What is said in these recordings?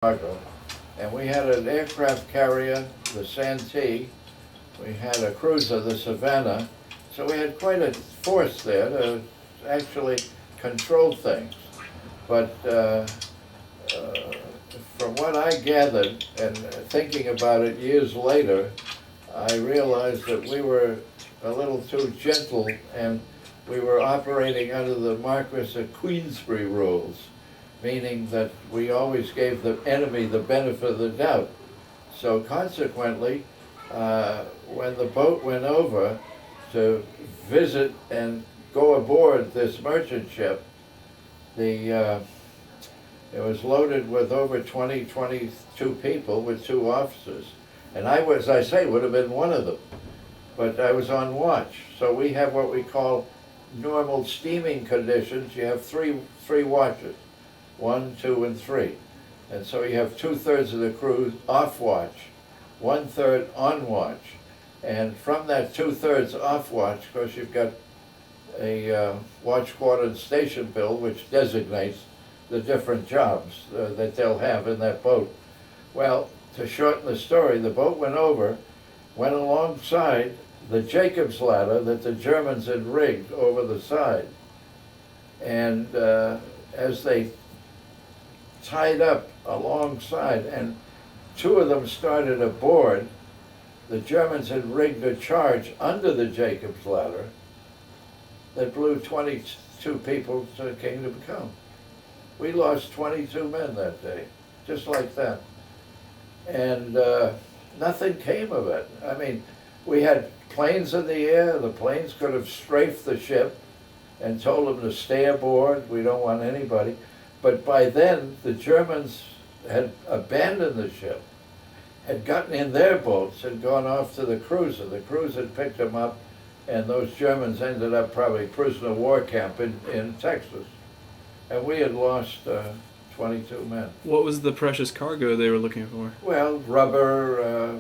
cargo. And we had an aircraft carrier, the Santee. We had a cruiser, the Savannah. So we had quite a force there to actually control things. But from what I gathered, and thinking about it years later, I realized that we were a little too gentle and we were operating under the Marquis of Queensberry rules, meaning that we always gave the enemy the benefit of the doubt. So consequently, when the boat went over to visit and go aboard this merchant ship, it was loaded with over 22 people with 2 officers. And I, as I say, would have been one of them. But I was on watch. So we have what we call normal steaming conditions. You have three watches, 1, 2, and 3. And so you have 2/3 of the crew off watch, 1/3 on watch. And from that 2/3 off watch, of course, you've got a watch quarter and station bill, which designates the different jobs that they'll have in that boat. Well, to shorten the story, the boat went over, went alongside the Jacob's ladder that the Germans had rigged over the side. And as they tied up alongside, and 2 of them started aboard, the Germans had rigged a charge under the Jacob's ladder that blew 22 people to Kingdom Come. We lost 22 men that day, just like that. And nothing came of it. I mean, we had planes in the air. The planes could have strafed the ship and told them to stay aboard. We don't want anybody. But by then, the Germans had abandoned the ship, had gotten in their boats and gone off to the cruiser. The cruiser had picked them up, and those Germans ended up probably prisoner of war camp in Texas. And we had lost 22 men. What was the precious cargo they were looking for? Well, rubber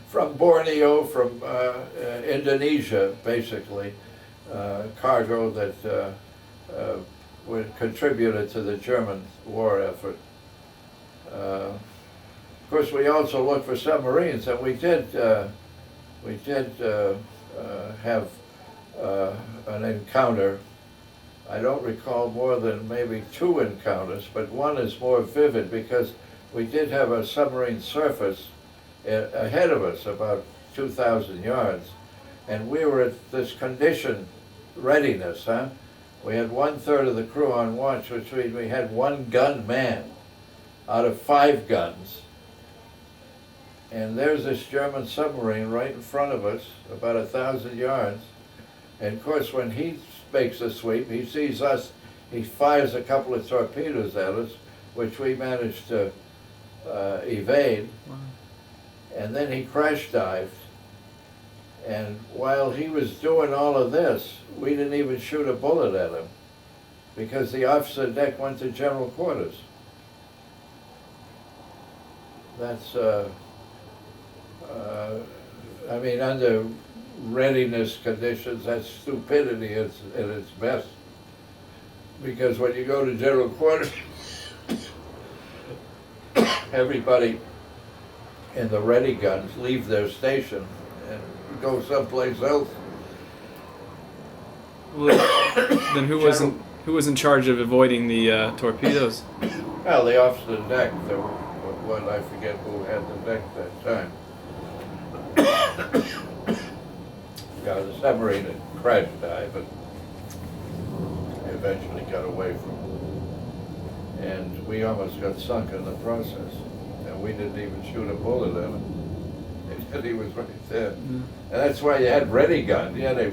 from Borneo, from Indonesia, basically, cargo that contributed to the German war effort. Of course, we also looked for submarines, and we did have an encounter. I don't recall more than maybe 2 encounters, but one is more vivid because we did have a submarine surface ahead of us, about 2,000 yards, and we were at this condition readiness, huh? We had 1/3 of the crew on watch, which means we had 1 gun man out of 5 guns. And there's this German submarine right in front of us, about 1,000 yards. And of course, when he makes a sweep, he sees us, he fires a couple of torpedoes at us, which we managed to evade. Wow. And then he crash dived. And while he was doing all of this, we didn't even shoot a bullet at him because the officer deck went to general quarters. That's, I mean, under readiness conditions, that's stupidity at its best. Because when you go to general quarters, everybody in the ready guns leave their station and go someplace else. Well, then who was in charge of avoiding the torpedoes? Well, the officer deck, there were one, I forget who had the deck that time. Yeah, the submarine had crash dive, but eventually got away from it. And we almost got sunk in the process. And we didn't even shoot a bullet at him. And he was right there. Mm. And that's why you had ready gun. You had to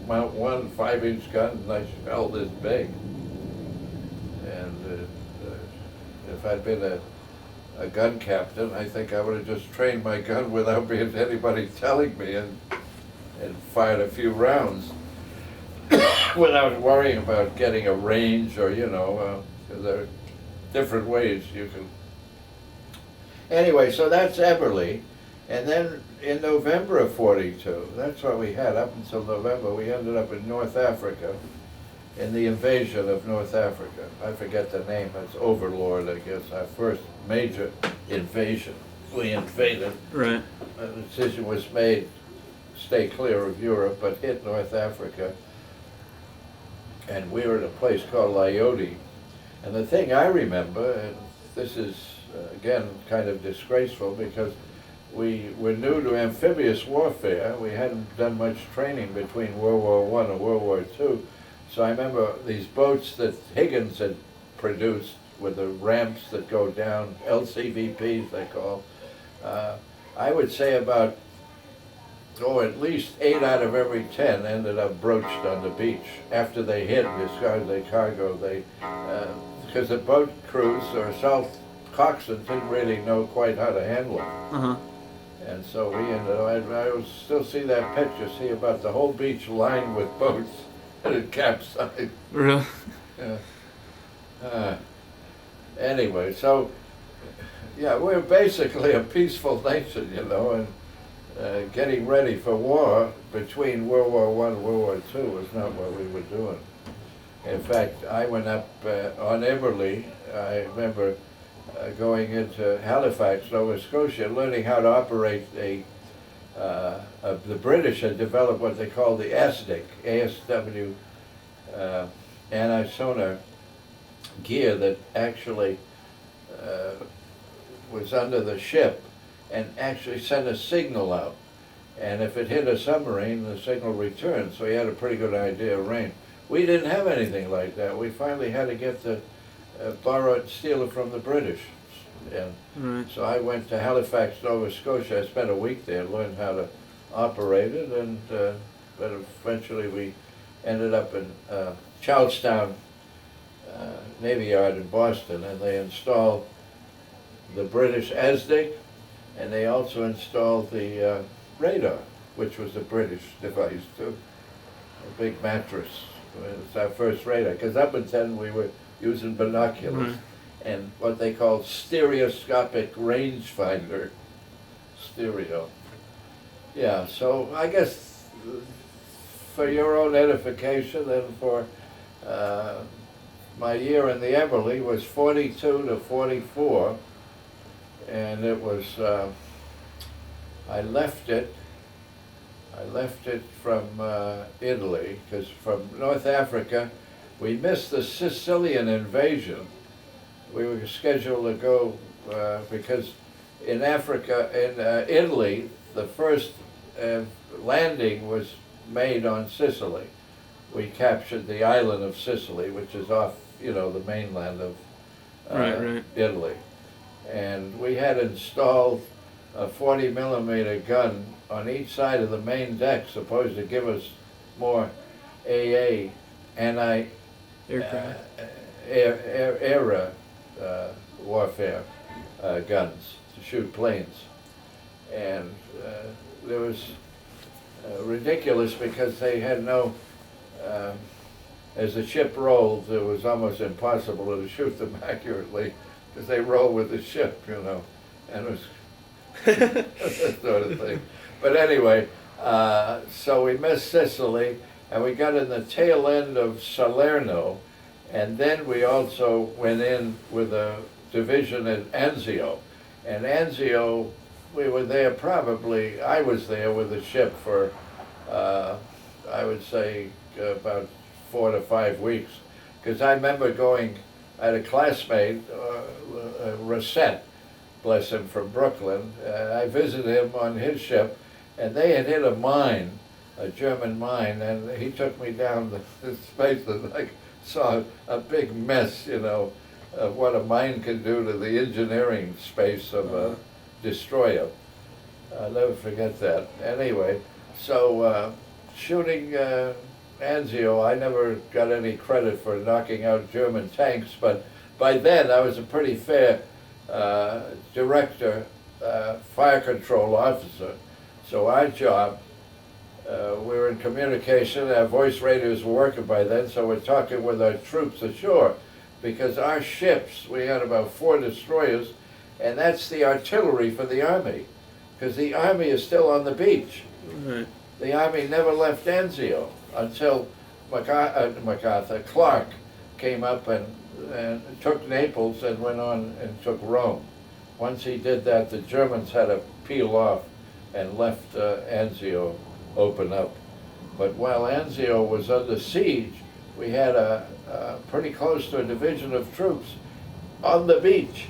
mount 1 5-inch gun, nice shell this big. And if I'd been a gun captain, I think I would have just trained my gun without anybody telling me and fired a few rounds without worrying about getting a range or, you know, there are different ways you can. Anyway, so that's Eberly. And then in November of '42, that's what we had up until November. We ended up in North Africa. in the invasion of North Africa. I forget the name, it's Overlord, I guess, our first major invasion. We invaded. Right. A decision was made, stay clear of Europe, but hit North Africa. And we were at a place called Laiodi. And the thing I remember, and this is, again, kind of disgraceful because we were new to amphibious warfare. We hadn't done much training between World War I and World War II. So I remember these boats that Higgins had produced with the ramps that go down, LCVPs they call. I would say about, at least 8 out of every 10 ended up broached on the beach. After they hit, discarded their cargo, because the boat crews or South coxswains didn't really know quite how to handle it. Uh-huh. And so we ended up, I would still see that picture, see about the whole beach lined with boats and it capsized. Really? Yeah. Anyway, so, yeah, we're basically a peaceful nation, you know, and getting ready for war between World War I and World War II was not what we were doing. In fact, I went up on Eberly. I remember going into Halifax, Nova Scotia, learning how to operate the British had developed what they call the ASDIC, ASW anti-sonar gear that actually was under the ship and actually sent a signal out. And if it hit a submarine, the signal returned, so he had a pretty good idea of range. We didn't have anything like that. We finally had to get borrow it, steal it from the British. And so I went to Halifax, Nova Scotia. I spent a week there, learned how to operate it, and but eventually we ended up in Charlestown Navy Yard in Boston, and they installed the British ASDIC, and they also installed the radar, which was a British device too, a big mattress. It's our first radar, because up until then we were using binoculars and what they call stereoscopic rangefinder, stereo. Yeah, so I guess for your own edification and for my year in the Everly was 42 to 44, and it was, I left it from Italy, because from North Africa, we missed the Sicilian invasion. We were scheduled to go, because in Africa, in Italy, the first landing was made on Sicily. We captured the island of Sicily, which is off, the mainland of Italy. And we had installed a 40-millimeter gun on each side of the main deck, supposed to give us more AA, Aircraft. air warfare guns to shoot planes. And there was ridiculous because they had no, as the ship rolled, it was almost impossible to shoot them accurately because they roll with the ship, and it was that sort of thing. But anyway, so we missed Sicily, and we got in the tail end of Salerno, and then we also went in with a division at Anzio. And Anzio, we were there probably, I was there with the ship for, I would say, about 4 to 5 weeks. Because I remember going, I had a classmate, Rosette, bless him, from Brooklyn. I visited him on his ship, and they had hit a mine, a German mine, and he took me down the space, and I saw a big mess, of what a mine can do to the engineering space of a destroyer. I'll never forget that. Anyway, so shooting Anzio, I never got any credit for knocking out German tanks, but by then I was a pretty fair director, fire control officer. So our job, we were in communication, our voice radios were working by then, so we're talking with our troops ashore, because our ships, we had about 4 destroyers, and that's the artillery for the Army, because the Army is still on the beach. Right. The Army never left Anzio until Clark came up and took Naples and went on and took Rome. Once he did that, the Germans had to peel off and left Anzio open up. But while Anzio was under siege, we had pretty close to a division of troops on the beach,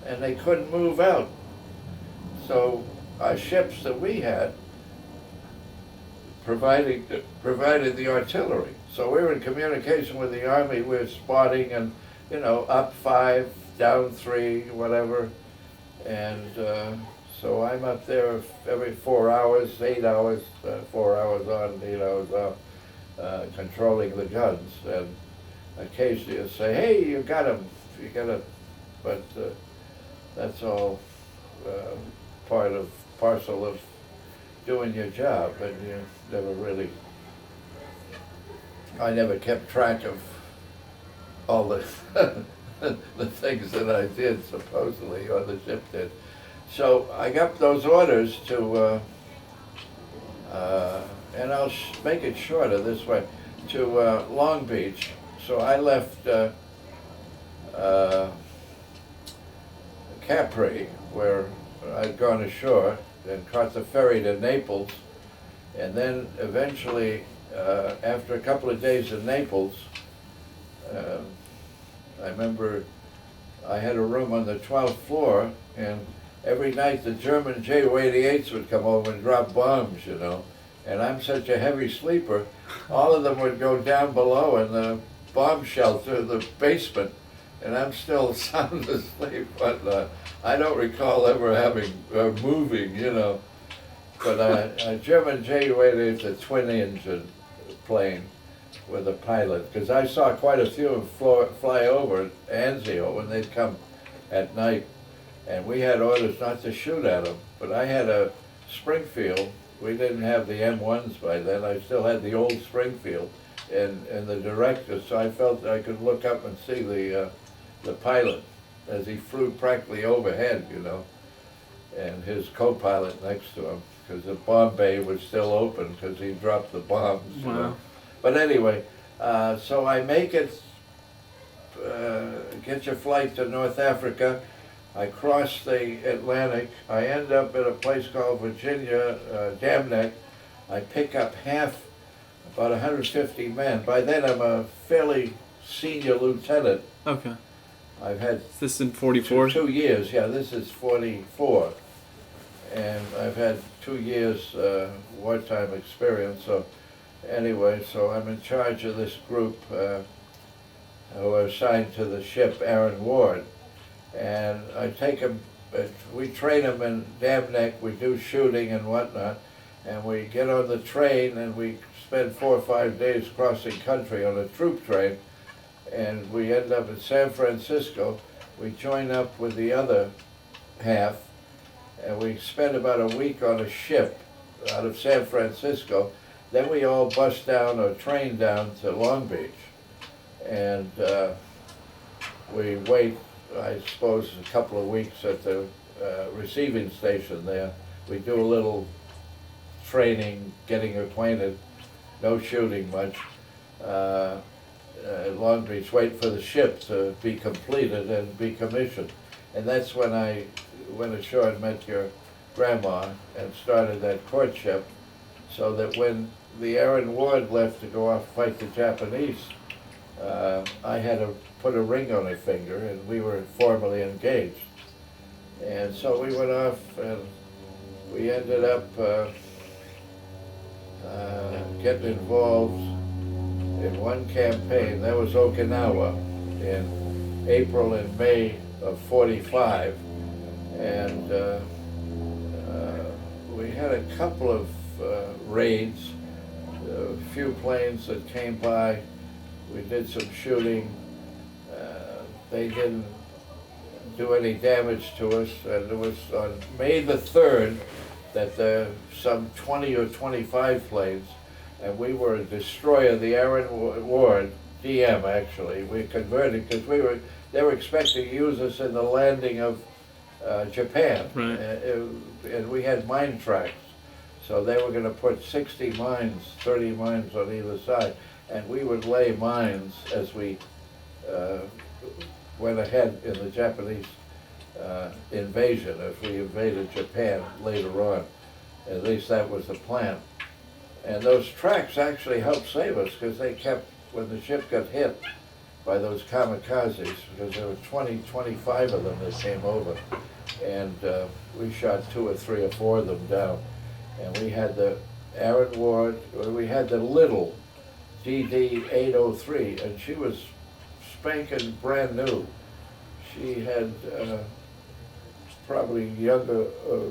and they couldn't move out. So our ships that we had provided the artillery. So we were in communication with the Army. We were spotting and, up 5, down 3, whatever. And so I'm up there every 4 hours, 8 hours, 4 hours on, 8 hours off, controlling the guns. And occasionally you say, hey, you got him, you got him. But that's all parcel of doing your job, and you never really, I never kept track of all the the things that I did, supposedly, or the ship did. So I got those orders to, and I'll make it shorter this way, to Long Beach. So I left Capri, where I'd gone ashore, and caught the ferry to Naples, and then eventually, after a couple of days in Naples, I remember I had a room on the 12th floor, and every night the German Ju-88s would come over and drop bombs, and I'm such a heavy sleeper, all of them would go down below in the bomb shelter, the basement, and I'm still sound asleep, but I don't recall ever having, moving, but a German Ju-88's a twin-engine plane with a pilot, because I saw quite a few of them fly over Anzio when they'd come at night, and we had orders not to shoot at them, but I had a Springfield. We didn't have the M1s by then. I still had the old Springfield and the director, so I felt I could look up and see the pilot as he flew practically overhead, and his co-pilot next to him, because the bomb bay was still open because he dropped the bombs. Wow. But anyway, so I make it, get your flight to North Africa. I cross the Atlantic. I end up at a place called Virginia, Dam Neck. I pick up about 150 men. By then I'm a fairly senior lieutenant. Okay. I've had Is this in 44? 2 years, yeah, this is 44. And I've had 2 years wartime experience, so anyway, so I'm in charge of this group who are assigned to the ship Aaron Ward. And I take them, we train them in Dam Neck, we do shooting and whatnot, and we get on the train and we spend 4 or 5 days crossing country on a troop train, and we end up in San Francisco. We join up with the other half, and we spend about a week on a ship out of San Francisco. Then we all bus down or train down to Long Beach, and we wait, I suppose, a couple of weeks at the receiving station there. We do a little training, getting acquainted, no shooting much. At Long Beach, wait for the ship to be completed and be commissioned. And that's when I went ashore and met your grandma and started that courtship, so that when the Aaron Ward left to go off and fight the Japanese, I had to put a ring on her finger, and we were formally engaged. And so we went off, and we ended up getting involved in one campaign. That was Okinawa in April and May of '45, and we had a couple of raids, a few planes that came by. We did some shooting. They didn't do any damage to us, and it was on May the 3rd that some 20 or 25 planes, and we were a destroyer, the Aaron Ward, DM actually. We converted because they were expecting to use us in the landing of Japan, Right. And we had mine tracks. So they were going to put 60 mines, 30 mines on either side. and we would lay mines as we went ahead in the Japanese invasion, as we invaded Japan later on. At least that was the plan. And those tracks actually helped save us, because they kept, when the ship got hit by those kamikazes, because there were 20, 25 of them that came over, and we shot 2 or 3 or 4 of them down. And we had the Aaron Ward, we had the little DD-803, and she was spanking brand new. She had probably younger,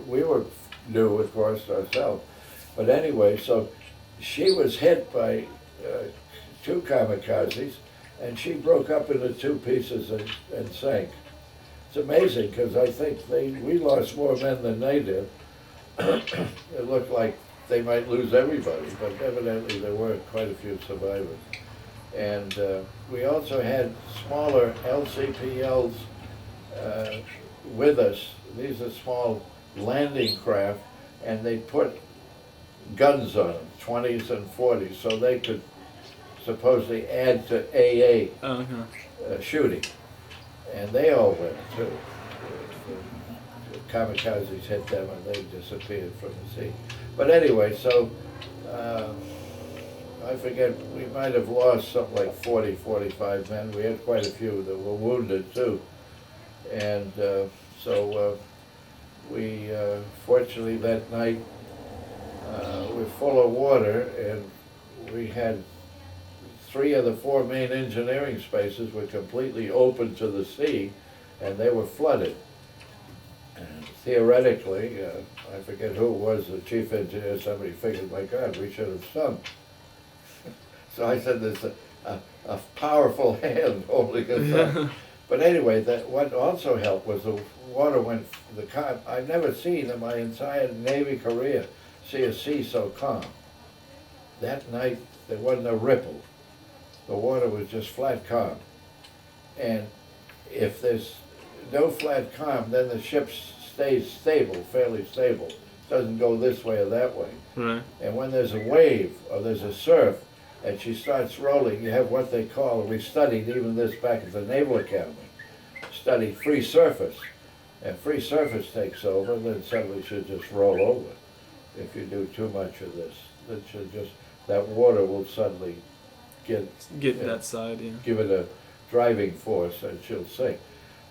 we were new, of course, ourselves. But anyway, so she was hit by 2 kamikazes, and she broke up into 2 pieces and sank. It's amazing, because I think we lost more men than they did. It looked like they might lose everybody, but evidently there were quite a few survivors. And we also had smaller LCPLs with us. These are small landing craft, and they put guns on them, 20s and 40s, so they could supposedly add to AA shooting. And they all went too. The kamikazes hit them and they disappeared from the sea. But anyway, so I forget, we might have lost something like 40, 45 men. We had quite a few that were wounded too. And so we, fortunately that night, we're full of water, and we had 3 of the 4 main engineering spaces were completely open to the sea, and they were flooded. And theoretically, I forget who it was, the chief engineer, somebody figured, my God, we should have sunk. So I said, there's a powerful hand holding us up. But anyway, what also helped was the water went, I've never seen in my entire Navy career see a sea so calm. That night, there wasn't a ripple. The water was just flat calm. And if there's no flat calm, then the ship stays stable, fairly stable. Doesn't go this way or that way. Right. And when there's a wave or there's a surf and she starts rolling, you have what they call, we studied even this back at the Naval Academy, studied free surface. And free surface takes over, then suddenly should just roll over. If you do too much of this, that water will suddenly get that side, yeah. Give it a driving force and she'll sink.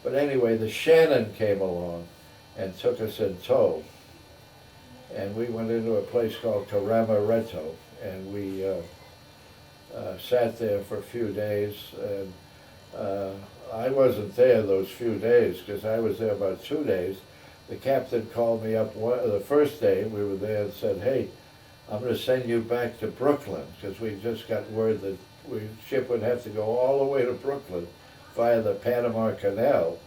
But anyway, the Shannon came along and took us in tow. And we went into a place called Caramaretto, and we sat there for a few days. And I wasn't there those few days, because I was there about 2 days. The captain called me up the first day we were there and said, hey, I'm going to send you back to Brooklyn, because we just got word that ship would have to go all the way to Brooklyn via the Panama Canal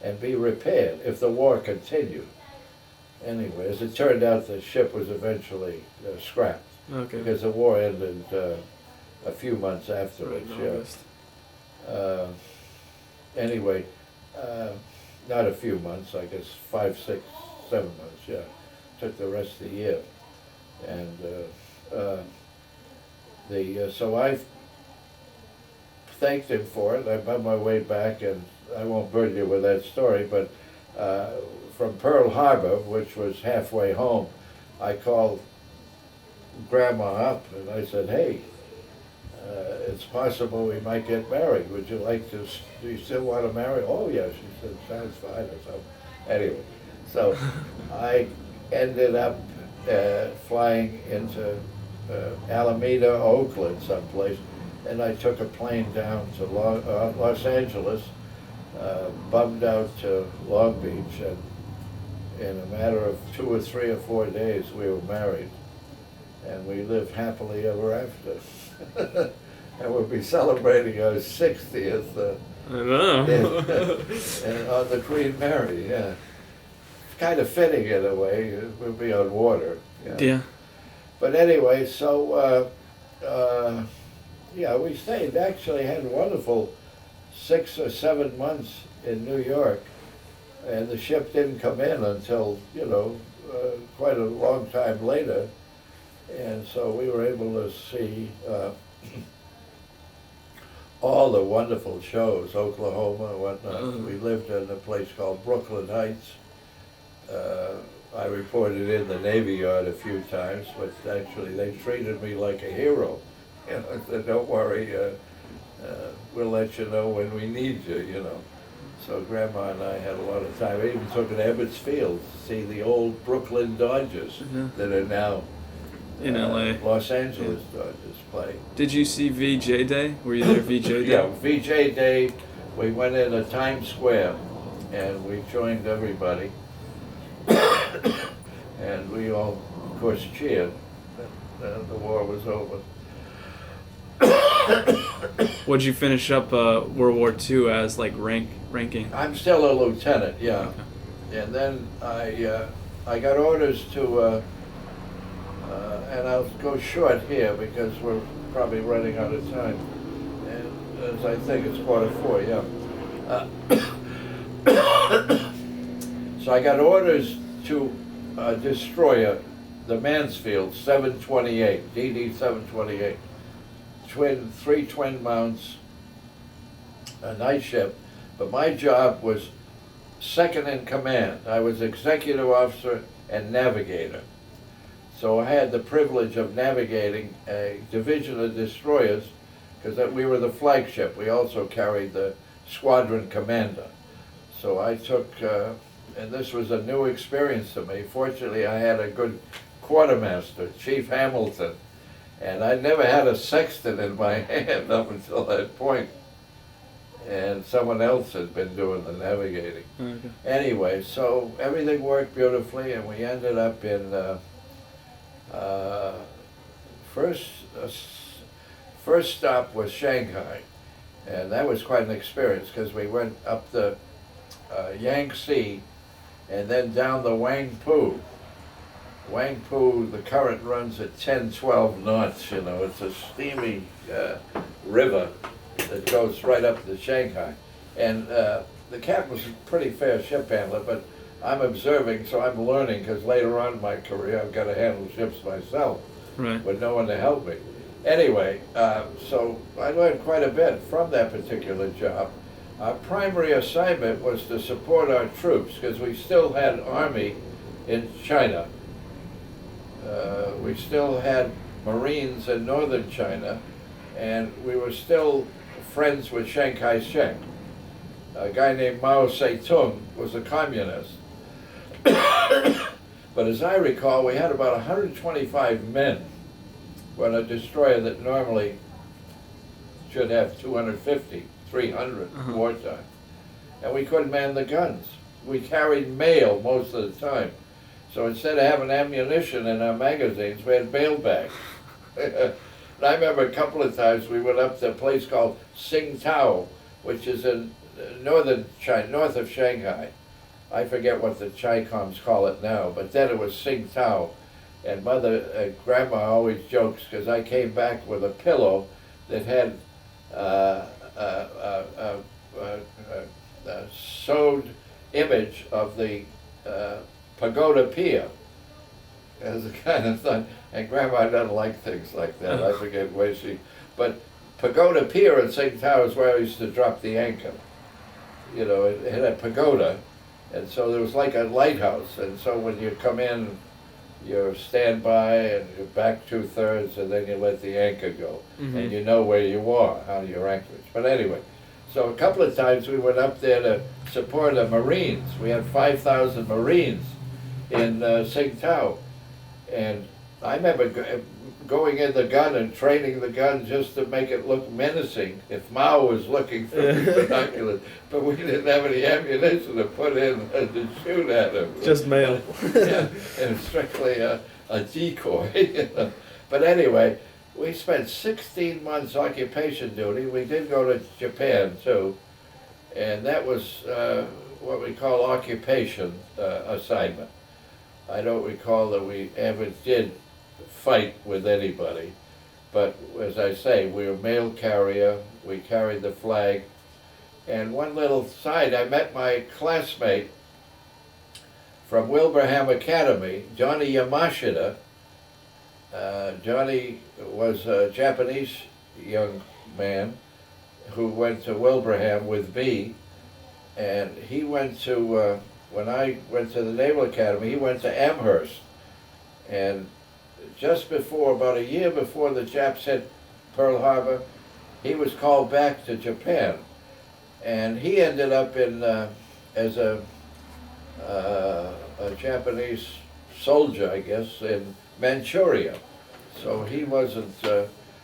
and be repaired if the war continued. Anyway, as it turned out, the ship was eventually scrapped, because the war ended a few months afterwards. Anyway, not a few months, I guess 5, 6, 7 months, yeah. Took the rest of the year. And so I thanked him for it. I'm on my way back, and I won't burden you with that story, but from Pearl Harbor, which was halfway home, I called Grandma up and I said, hey, it's possible we might get married. Would you like to, do you still want to marry? Oh yeah, she said, sounds fine or something. Anyway, so I ended up flying into Alameda, Oakland someplace, and I took a plane down to Los Angeles, bummed out to Long Beach, and in a matter of 2 or 3 or 4 days we were married, and we lived happily ever after. And we'll be celebrating our 60th I know. and on the Queen Mary, yeah. It's kind of fitting in a way, we'll be on water. Yeah. But anyway, so yeah, we stayed, actually had a wonderful 6 or 7 months in New York, and the ship didn't come in until, you know, quite a long time later. And so we were able to see all the wonderful shows, Oklahoma and whatnot. Uh-huh. We lived in a place called Brooklyn Heights. I reported in the Navy Yard a few times, but actually they treated me like a hero. You know, said, don't worry, we'll let you know when we need you, you know. So Grandma and I had a lot of time. I even took her to Ebbets Field to see the old Brooklyn Dodgers that are now In LA. Los Angeles Dodgers play. Did you see VJ Day? Were you there VJ Day? Yeah, VJ Day, we went into Times Square and we joined everybody. And we all, of course, cheered that the war was over. What'd you finish up World War II as, like, ranking? I'm still a lieutenant, yeah. Okay. And then I got orders to, and I'll go short here because we're probably running out of time. And as I think it's 4:45, yeah. So I got orders to destroy the Mansfield 728, DD 728, three twin mounts, a night ship. But my job was second in command. I was executive officer and navigator. So I had the privilege of navigating a division of destroyers because we were the flagship. We also carried the squadron commander. So I took, and this was a new experience to me. Fortunately, I had a good quartermaster, Chief Hamilton, and I never had a sextant in my hand up until that point. And someone else had been doing the navigating. Okay. Anyway, so everything worked beautifully, and we ended up in first stop was Shanghai, and that was quite an experience because we went up the Yangtze and then down the Wangpu. Wangpu, the current runs at 10, 12 knots, you know, it's a steamy river that goes right up to Shanghai. And the captain was a pretty fair ship handler, but I'm observing, so I'm learning, because later on in my career I've got to handle ships myself Right. with no one to help me. Anyway, so I learned quite a bit from that particular job. Our primary assignment was to support our troops, because we still had Army in China. We still had Marines in northern China, and we were still friends with Chiang Kai-shek. A guy named Mao Zedong was a communist. But as I recall, we had about 125 men on a destroyer that normally should have 250, 300 wartime. And we couldn't man the guns. We carried mail most of the time. So instead of having ammunition in our magazines, we had mail bags. And I remember a couple of times we went up to a place called Tsingtao, which is in northern China, north of Shanghai. I forget what the Chi-Coms call it now, but then it was Tsingtao. And Grandma always jokes, because I came back with a pillow that had a sewed image of the Pagoda Pier as a kind of thing. And Grandma doesn't like things like that. I forget where but Pagoda Pier in Tsingtao is where I used to drop the anchor. You know, it had a pagoda, and so there was like a lighthouse. And so when you come in, you stand by and you're back 2/3, and then you let the anchor go. And you know where you are, how your anchorage. But anyway, so a couple of times we went up there to support the Marines. We had 5,000 Marines in Tsingtao. And I remember going in the gun and training the gun just to make it look menacing if Mao was looking through the binoculars. But we didn't have any ammunition to put in to shoot at him. Just mail. Yeah, and strictly a decoy. You know. But anyway, we spent 16 months occupation duty. We did go to Japan too, and that was what we call occupation assignment. I don't recall that we ever did fight with anybody, but as I say, we were mail carrier, we carried the flag. And one little side, I met my classmate from Wilbraham Academy, Johnny Yamashita. Johnny was a Japanese young man, who went to Wilbraham with me, and he went to, when I went to the Naval Academy, he went to Amherst. And just before, about a year before the Japs hit Pearl Harbor, he was called back to Japan. And he ended up in, as a Japanese soldier, I guess, in Manchuria. So he wasn't,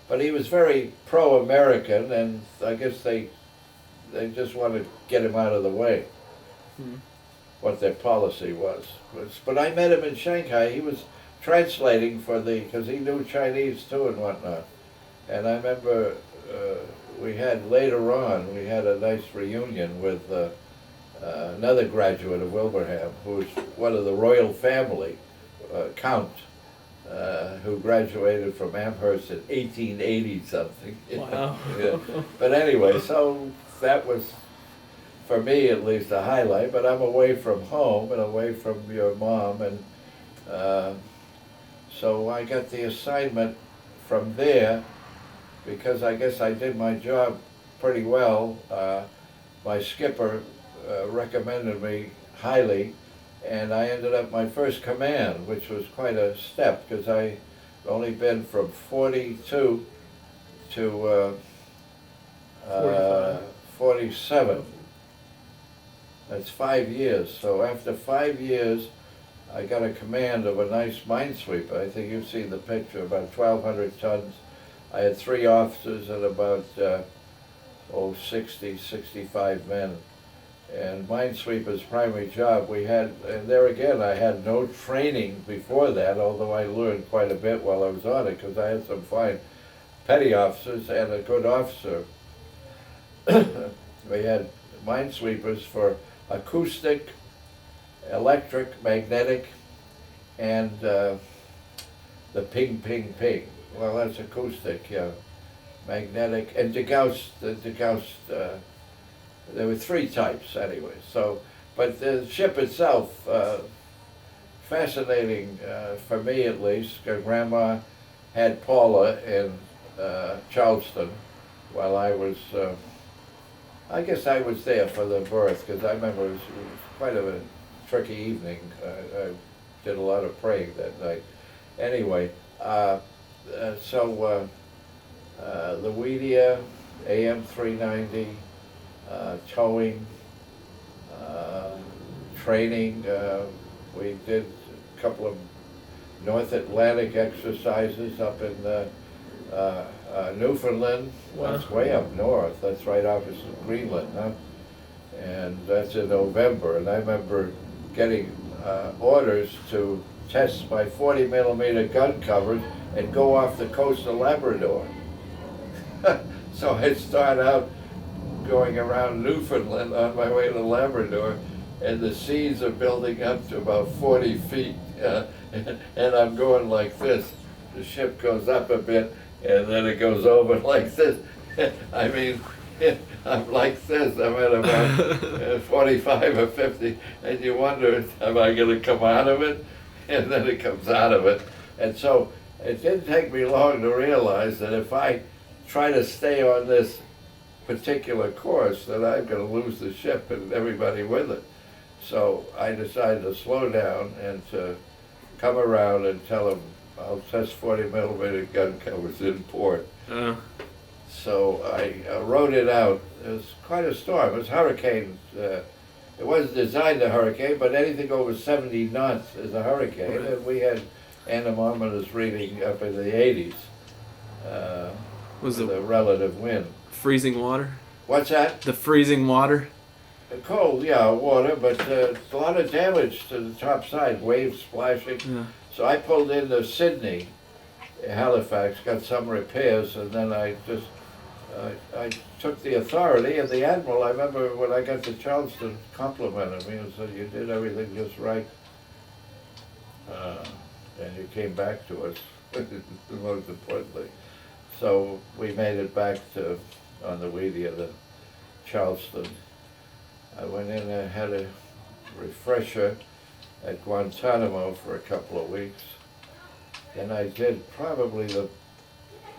but he was very pro-American, and I guess they just wanted to get him out of the way, what their policy was. But I met him in Shanghai. He was translating for because he knew Chinese too and whatnot. And I remember we had a nice reunion with another graduate of Wilbraham, who was one of the royal family, Count, who graduated from Amherst in 1880 something. Wow. Yeah. But anyway, so that was, for me at least, a highlight. But I'm away from home and away from your mom, and so I got the assignment from there because I guess I did my job pretty well. My skipper recommended me highly, and I ended up my first command, which was quite a step because I only been from 42 to 47. That's 5 years. So after 5 years, I got a command of a nice minesweeper. I think you've seen the picture, about 1,200 tons. I had 3 officers and about 60, 65 men. And minesweeper's primary job, we had, and there again, I had no training before that, although I learned quite a bit while I was on it, because I had some fine petty officers and a good officer. We had minesweepers for acoustic, electric, magnetic, and the ping, ping, ping. Well, that's acoustic, yeah. Magnetic, and degaussed, there were 3 types anyway. So, but the ship itself, fascinating for me at least. Grandma had Paula in Charleston while I was, I guess I was there for the birth, because I remember it was quite a tricky evening. I did a lot of praying that night. Anyway, so the Weedia, AM 390, towing, training. We did a couple of North Atlantic exercises up in Newfoundland. Wow. That's way up north. That's right opposite Greenland, huh? And that's in November. And I remember getting orders to test my 40mm gun covers and go off the coast of Labrador. So I'd start out going around Newfoundland on my way to Labrador, and the seas are building up to about 40 feet, and I'm going like this. The ship goes up a bit, and then it goes over like this. I mean, I'm like this. I'm at about 45 or 50, and you wonder, am I going to come out of it? And then it comes out of it. And so it didn't take me long to realize that if I try to stay on this particular course, that I'm going to lose the ship and everybody with it. So I decided to slow down and to come around and tell them I'll test 40mm gun covers in port. So I wrote it out. It was quite a storm. It was hurricane. It wasn't designed a hurricane, but anything over 70 knots is a hurricane, Right. and we had anemometers reading up in the 80s. Was the the relative wind. freezing water? What's that? The freezing water? Cold, yeah, water, but a lot of damage to the top side, waves splashing. Yeah. So I pulled into Sydney, Halifax, got some repairs, and then I just, I took the authority, and the Admiral, I remember when I got to Charleston, complimented me and said, you did everything just right. And you came back to us, most importantly. So we made it back to, on the Weedia, the Charleston. I went in and had a refresher at Guantanamo for a couple of weeks. Then I did probably the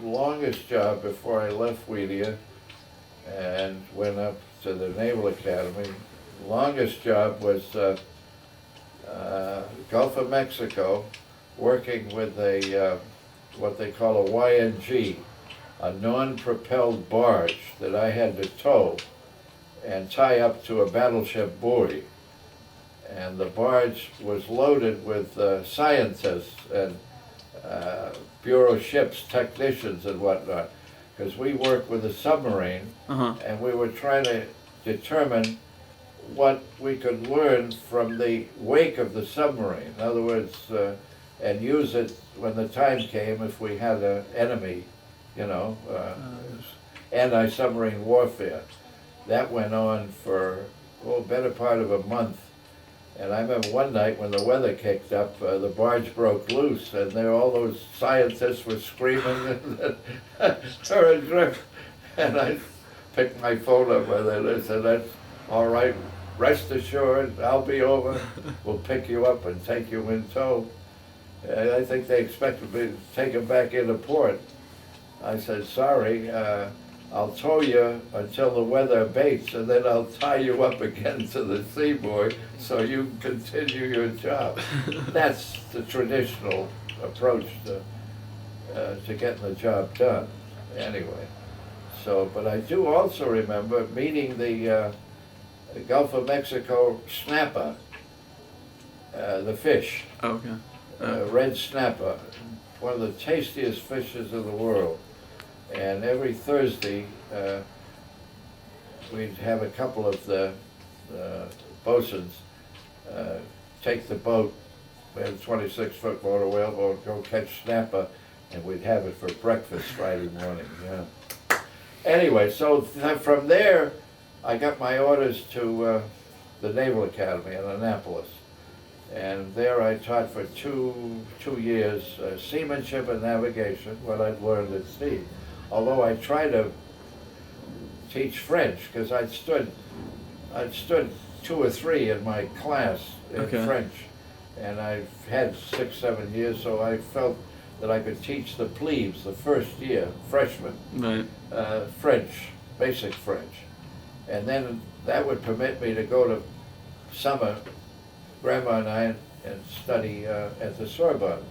longest job before I left Weedia, and went up to the Naval Academy. Longest job was Gulf of Mexico, working with a what they call a YNG, a non-propelled barge that I had to tow and tie up to a battleship buoy. And the barge was loaded with scientists and Bureau ships technicians and whatnot, because we worked with a submarine, and we were trying to determine what we could learn from the wake of the submarine. In other words, and use it when the time came if we had an enemy, you know, anti-submarine warfare. That went on for, oh, better part of a month. And I remember one night when the weather kicked up, the barge broke loose, and there all those scientists were screaming and they're adrift. And I picked my phone up with it and said, "That's all right, rest assured, I'll be over. We'll pick you up and take you in tow." And I think they expected me to take him back into port. I said, "Sorry, I'll tow you until the weather abates, and then I'll tie you up again to the seaboard so you can continue your job." That's the traditional approach to getting the job done, anyway. So, but I do also remember meeting the Gulf of Mexico snapper, the fish, red snapper, one of the tastiest fishes in the world. And every Thursday, we'd have a couple of the bosuns take the boat, we had a 26-foot motor whale boat, go catch snapper, and we'd have it for breakfast Friday morning, yeah. Anyway, so from there, I got my orders to the Naval Academy in Annapolis. And there I taught for two years seamanship and navigation, what I'd learned at sea. Although I tried to teach French, because I'd stood 2 or 3 in my class in French, and I've had 6, 7 years, so I felt that I could teach the plebes the first year, freshmen, French, basic French. And then that would permit me to go to summer, Grandma and I, and study at the Sorbonne,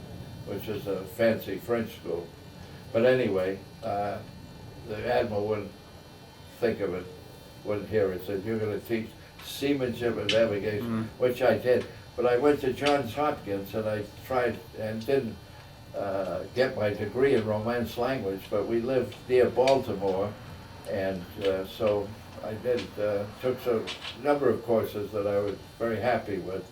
which is a fancy French school. But anyway, the Admiral wouldn't think of it, wouldn't hear it. Said, "You're going to teach seamanship and navigation," which I did. But I went to Johns Hopkins and I tried and didn't get my degree in Romance language, but we lived near Baltimore, and so I took a number of courses that I was very happy with.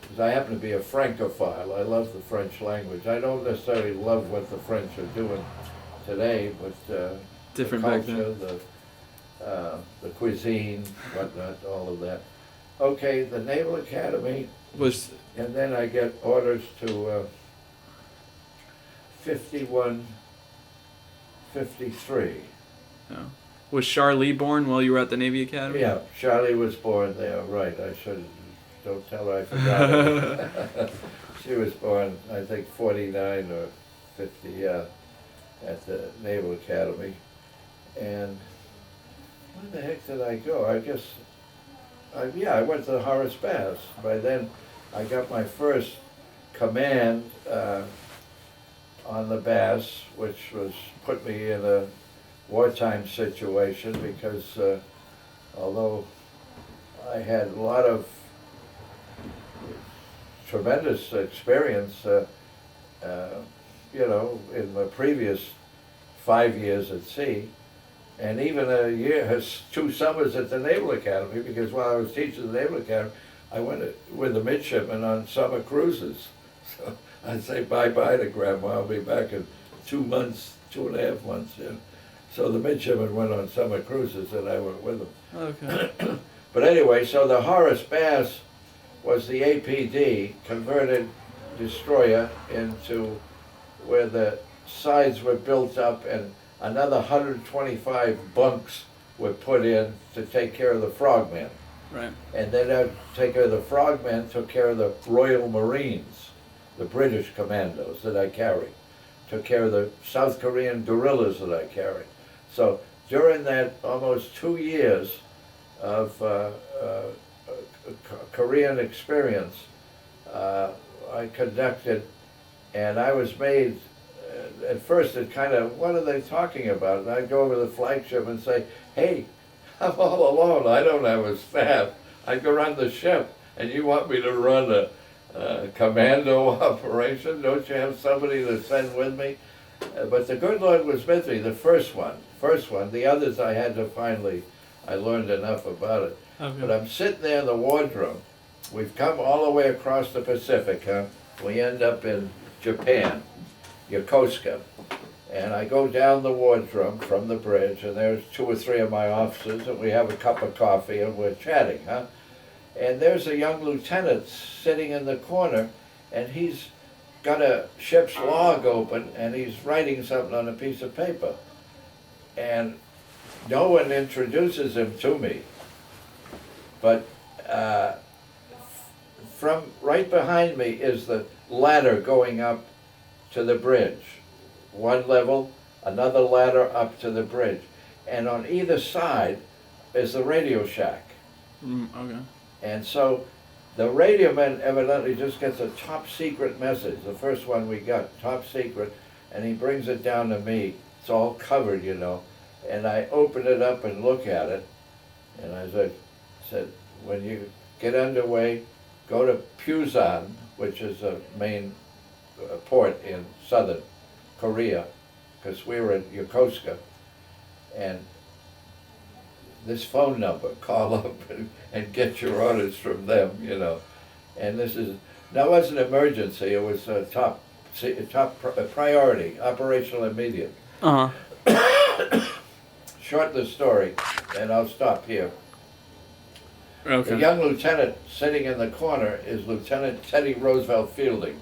Because I happen to be a Francophile. I love the French language. I don't necessarily love what the French are doing today, but different the back culture, the cuisine, whatnot, all of that. Okay, the Naval Academy, and then I get orders to 51, 53. Oh. Was Charlie born while you were at the Navy Academy? Yeah, Charlie was born there, right. I should, don't tell her I forgot. She was born, I think, 49 or 50, yeah, at the Naval Academy. And where the heck did I go? I guess, I went to Horace Bass. By then, I got my first command on the Bass, which put me in a wartime situation, because although I had a lot of tremendous experience, you know, in the previous 5 years at sea, and even a year, 2 summers at the Naval Academy, because while I was teaching the Naval Academy, I went with the midshipmen on summer cruises. So I'd say bye-bye to Grandma, I'll be back in 2 months, 2.5 months, yeah. So the midshipmen went on summer cruises and I went with them. Okay. But anyway, so the Horace Bass was the APD, converted destroyer, into where the sides were built up and another 125 bunks were put in to take care of the frogmen. Right. And then to take care of the frogmen, took care of the Royal Marines, the British commandos that I carried. Took care of the South Korean guerrillas that I carried. So during that almost 2 years of Korean experience, I conducted, and I was made, at first it kind of, what are they talking about? And I'd go over to the flagship and say, hey, I'm all alone, I don't have a staff. I can run the ship, and you want me to run a commando operation? Don't you have somebody to send with me? But the good Lord was with me, the first one. The others I had to finally, I learned enough about it. Okay. But I'm sitting there in the wardroom. We've come all the way across the Pacific, huh? We end up in Japan, Yokosuka. And I go down the wardroom from the bridge, and there's 2 or 3 of my officers, and we have a cup of coffee, and we're chatting, huh? And there's a young lieutenant sitting in the corner, and he's got a ship's log open, and he's writing something on a piece of paper. And no one introduces him to me. But from right behind me is the ladder going up to the bridge. One level, another ladder up to the bridge. And on either side is the radio shack. Okay. And so the radio man evidently just gets a top secret message, the first one we got, top secret, and he brings it down to me. It's all covered, you know. And I open it up and look at it, and as I said, when you get underway, go to Pusan, which is a main port in southern Korea, because we were at Yokosuka, and this phone number, call up and get your orders from them, you know. And that wasn't an emergency, it was a top priority, operational immediate. Short the story, and I'll stop here. Okay. The young lieutenant sitting in the corner is Lieutenant Teddy Roosevelt Fielding.